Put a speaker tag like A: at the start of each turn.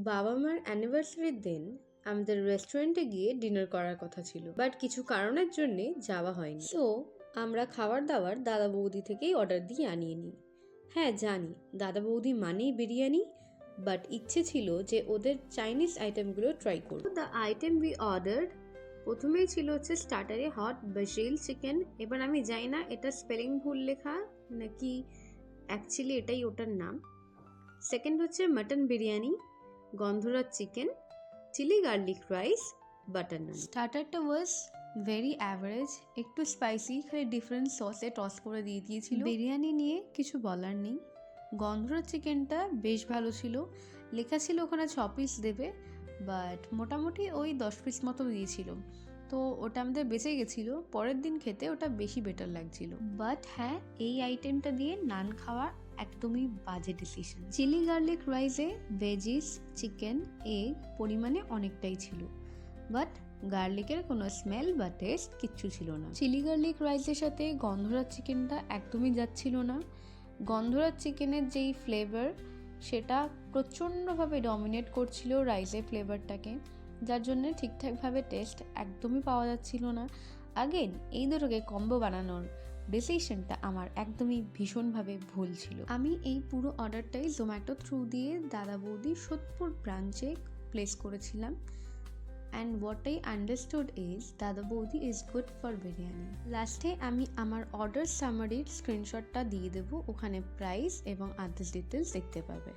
A: বাবা মার অ্যানিভার্সারির দিন আমাদের রেস্টুরেন্টে গিয়ে ডিনার করার কথা ছিল, বাট কিছু কারণের জন্য যাওয়া হয়নি। সো আমরা খাবার দাবার দাদা বৌদি থেকেই অর্ডার দিয়ে আনিয়ে নিই। হ্যাঁ জানি দাদা বৌদি মানেই বিরিয়ানি, বাট ইচ্ছে ছিল যে ওদের চাইনিজ আইটেমগুলো ট্রাই করব। দ্য আইটেম উই অর্ডার প্রথমেই ছিল হচ্ছে স্টার্টারে হট বাজিল চিকেন। এবার আমি জানি না এটা স্পেলিং ভুল লেখা নাকি অ্যাকচুয়ালি এটাই ওটার নাম। সেকেন্ড হচ্ছে mutton biryani, Gondhoraj chicken, chilli garlic rice, butter naan. স্টার্টারটা ওয়াজ ভেরি অ্যাভারেজ, একটু স্পাইসি, খালি ডিফারেন্ট সসে টস করে দিয়ে দিয়েছিল। বিরিয়ানি নিয়ে কিছু বলার নেই। গন্ধরাজ চিকেনটা বেশ ভালো ছিল, লেখা ছিল ওখানে 6 পিস দেবে, বাট মোটামুটি ওই 10 পিস মতো দিয়েছিল, তো ওটা আমাদের বেঁচে গেছিলো। পরের দিন খেতে ওটা বেশি বেটার লাগছিল। বাট হ্যাঁ, এই আইটেমটা দিয়ে নান খাওয়া একদমই বাজে ডিসিশন। চিলি গার্লিক রাইসে ভেজিস, চিকেন, এগ পরিমাণে অনেকটাই ছিল, বাট গার্লিকের কোনো স্মেল বা টেস্ট কিচ্ছু ছিল না। চিলি গার্লিক রাইসের সাথে গন্ধরাজ চিকেনটা একদমই যাচ্ছিল না। গন্ধরাজ চিকেনের যেই ফ্লেভার সেটা প্রচণ্ডভাবে ডমিনেট করছিল রাইসের ফ্লেভারটাকে, যার জন্য ঠিকঠাকভাবে টেস্ট একদমই পাওয়া যাচ্ছিল না। আগেন এই দুটোকে কম্বো বানানোর ডিসিশনটা আমার একদমই ভীষণভাবে ভুল ছিল। আমি এই পুরো অর্ডারটাই জোম্যাটো থ্রু দিয়ে দাদা বৌদি সোদপুর ব্রাঞ্চে প্লেস করেছিলাম। And what I understood is দাদা বৌদি ইজ গুড ফর বিরিয়ানি। লাস্টে আমি আমার অর্ডার সামারির স্ক্রিনশটটা দিয়ে দেবো, ওখানে প্রাইস এবং আদার্স ডিটেলস দেখতে পাবে।